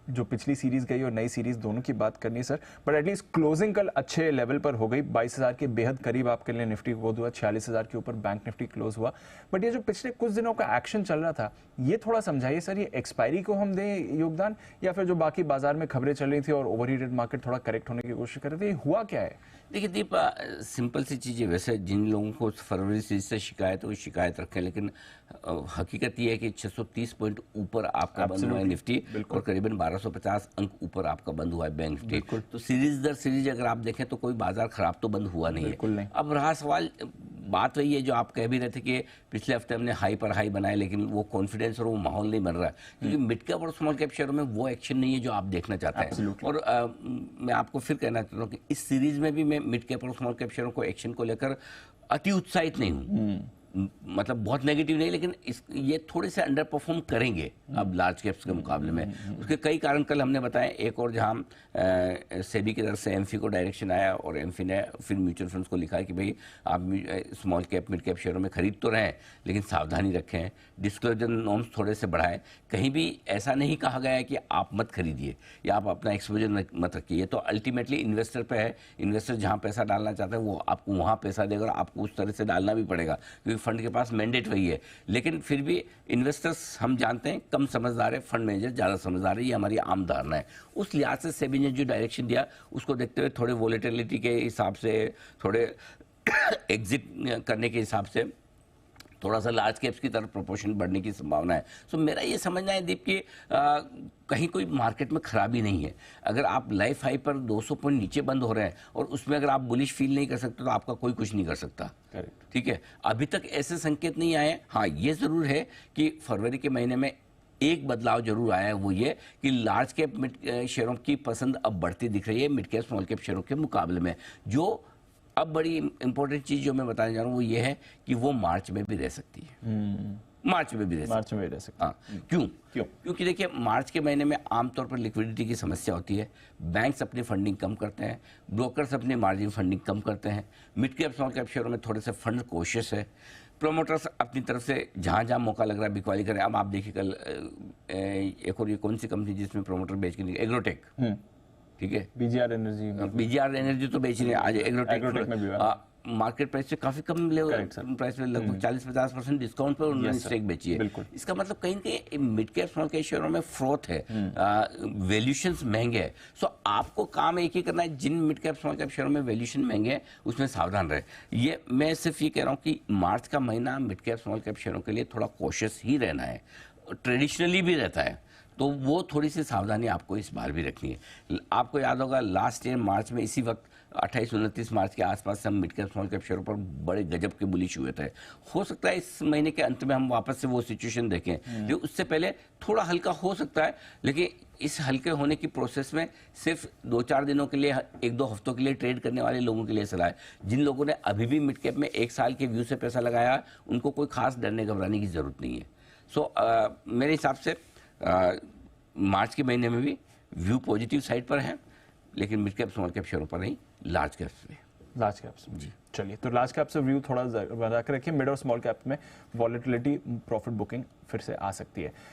जो पिछली सीरीज गई और नई सीरीज दोनों की बात करनी है सर, बट एटलीस्ट क्लोजिंग कल अच्छे लेवल पर हो गई, 22,000 के बेहद करीब आपके लिए निफ्टी क्लोज हुआ, 46,000 के ऊपर बैंक निफ्टी क्लोज हुआ। बट ये जो पिछले कुछ दिनों का एक्शन चल रहा था, ये थोड़ा समझाइए सर, ये एक्सपायरी को हम दें योगदान, या फिर जो बाकी बाजार में खबरें चल रही थी और ओवरहीटेड मार्केट थोड़ा करेक्ट होने की कोशिश कर रहे थे, हुआ क्या है? देखिए दीप, सिंपल सी चीज़ है। वैसे जिन लोगों को फरवरी से शिकायत है वो शिकायत रखें, लेकिन हकीकत ये है कि 630 पॉइंट ऊपर आपका बंद हुआ है निफ्टी और करीबन 1250 अंक ऊपर आपका बंद हुआ है बैंक निफ्टी। तो सीरीज दर सीरीज अगर आप देखें तो कोई बाजार खराब तो बंद हुआ नहीं है। अब रहा सवाल, बात वही है जो आप कह भी रहे थे कि पिछले हफ्ते हमने हाई पर हाई बनाए, लेकिन वो कॉन्फिडेंस और वो माहौल नहीं बन रहा है, क्योंकि मिड कैप और स्मॉल कैप शेयरों में वो एक्शन नहीं है जो आप देखना चाहते हैं। और मैं आपको फिर कहना चाहता हूँ कि इस सीरीज में भी मैं मिड कैप और स्मॉल कैप शेयरों को एक्शन को लेकर अति उत्साहित नहीं हूँ। मतलब बहुत नेगेटिव नहीं, लेकिन ये थोड़े से अंडर परफॉर्म करेंगे अब लार्ज कैप्स के मुकाबले में। उसके कई कारण कल हमने बताए। एक और जहां सेबी की तरफ से एमफी को डायरेक्शन आया और एमफी ने फिर म्यूचुअल फंड्स को लिखा है कि भाई आप स्मॉल कैप मिड कैप शेयरों में खरीद तो रहें, लेकिन सावधानी रखें, डिस्क्लोजर नॉर्म्स थोड़े से बढ़ाएं। कहीं भी ऐसा नहीं कहा गया है कि आप मत खरीदिए या आप अपना एक्सपोजर मत रखिए। ये तो अल्टीमेटली इन्वेस्टर पे है। इन्वेस्टर जहां पैसा डालना चाहता है वो आपको वहां पैसा देगा, आपको उस तरह से डालना भी पड़ेगा, क्योंकि फंड के पास मैंडेट वही है। लेकिन फिर भी इन्वेस्टर्स हम जानते हैं कम समझदार है, फंड मैनेजर ज़्यादा समझदार है, ये हमारी आम धारणा है। उस लिहाज से सेबी ने जो डायरेक्शन दिया उसको देखते हुए थोड़े वोलेटिलिटी के हिसाब से, थोड़े एग्जिट करने के हिसाब से थोड़ा सा लार्ज कैप्स की तरफ प्रोपोर्शन बढ़ने की संभावना है। सो मेरा ये समझना है दीप कि कहीं कोई मार्केट में खराबी नहीं है। अगर आप लाइफ हाई पर 200 पॉइंट नीचे बंद हो रहे हैं और उसमें अगर आप बुलिश फील नहीं कर सकते तो आपका कोई कुछ नहीं कर सकता। ठीक है, अभी तक ऐसे संकेत नहीं आए। हाँ, ये ज़रूर है कि फरवरी के महीने में एक बदलाव जरूर आया है, वो ये कि लार्ज कैप मिड शेयरों की पसंद अब बढ़ती दिख रही है मिड कैप स्मॉल कैप शेयरों के मुकाबले में। जो अब बड़ी इंपॉर्टेंट चीज जो मैं बताने जा रहा हूँ वो ये है कि वो मार्च में भी रह सकती है। मार्च में भी रह सकती है। हाँ, क्यों? क्योंकि देखिए मार्च के महीने में आमतौर पर लिक्विडिटी की समस्या होती है। बैंक्स अपनी फंडिंग कम करते हैं, ब्रोकर्स अपनी मार्जिन फंडिंग कम करते हैं। मिड कैप स्मॉल कैप शेयरों में थोड़े से फंड कोशिश है। प्रोमोटर्स अपनी तरफ से जहाँ जहाँ मौका लग रहा है बिकवाली करें। अब आप देखिए कल एक और ये कौन सी कंपनी जिसमें प्रोमोटर बेच के नहीं, एग्रोटेक, ठीक है, बीजीआर एनर्जी तो बेच रही है आज। एग्रोटेक में भी मार्केट प्राइस से काफी कम प्राइस में लगभग 40-50% डिस्काउंट पर उन्होंने स्टेक बेची है। इसका मतलब कहीं ना कहीं मिड कैप स्मॉल कैप शेयरों में फ्रोथ है, वैल्यूएशंस महंगे हैं। सो आपको काम एक ही करना है, जिन मिड कैप स्मॉल कैप शेयरों में वैल्यूएशन महंगे हैं उसमें सावधान रहे। ये मैं सिर्फ ये कह रहा हूँ कि मार्च का महीना मिड कैप स्मॉल कैप शेयरों के लिए थोड़ा कॉशियस ही रहना है, ट्रेडिशनली भी रहता है, तो वो थोड़ी सी सावधानी आपको इस बार भी रखनी है। आपको याद होगा लास्ट ईयर मार्च में इसी वक्त 28-29 मार्च के आसपास हम मिड कैप स्मॉल कैप शेयरों पर बड़े गजब के बुलिश हुए थे। हो सकता है इस महीने के अंत में हम वापस से वो सिचुएशन देखें, जो उससे पहले थोड़ा हल्का हो सकता है। लेकिन इस हल्के होने की प्रोसेस में सिर्फ 2-4 दिनों के लिए, 1-2 हफ्तों के लिए ट्रेड करने वाले लोगों के लिए सलाह है। जिन लोगों ने अभी भी मिड कैप में 1 साल के व्यू से पैसा लगाया उनको कोई खास डरने घबराने की जरूरत नहीं है। सो मेरे हिसाब से मार्च के महीने में भी व्यू पॉजिटिव साइड पर है, लेकिन मिड कैप स्मॉल कैप शेयरों पर नहीं, लार्ज कैप्स पे। लार्ज कैप्स जी, चलिए तो लार्ज कैप से व्यू थोड़ा बना के रखिए। मिड और स्मॉल कैप में वॉलेटिलिटी, प्रॉफिट बुकिंग फिर से आ सकती है।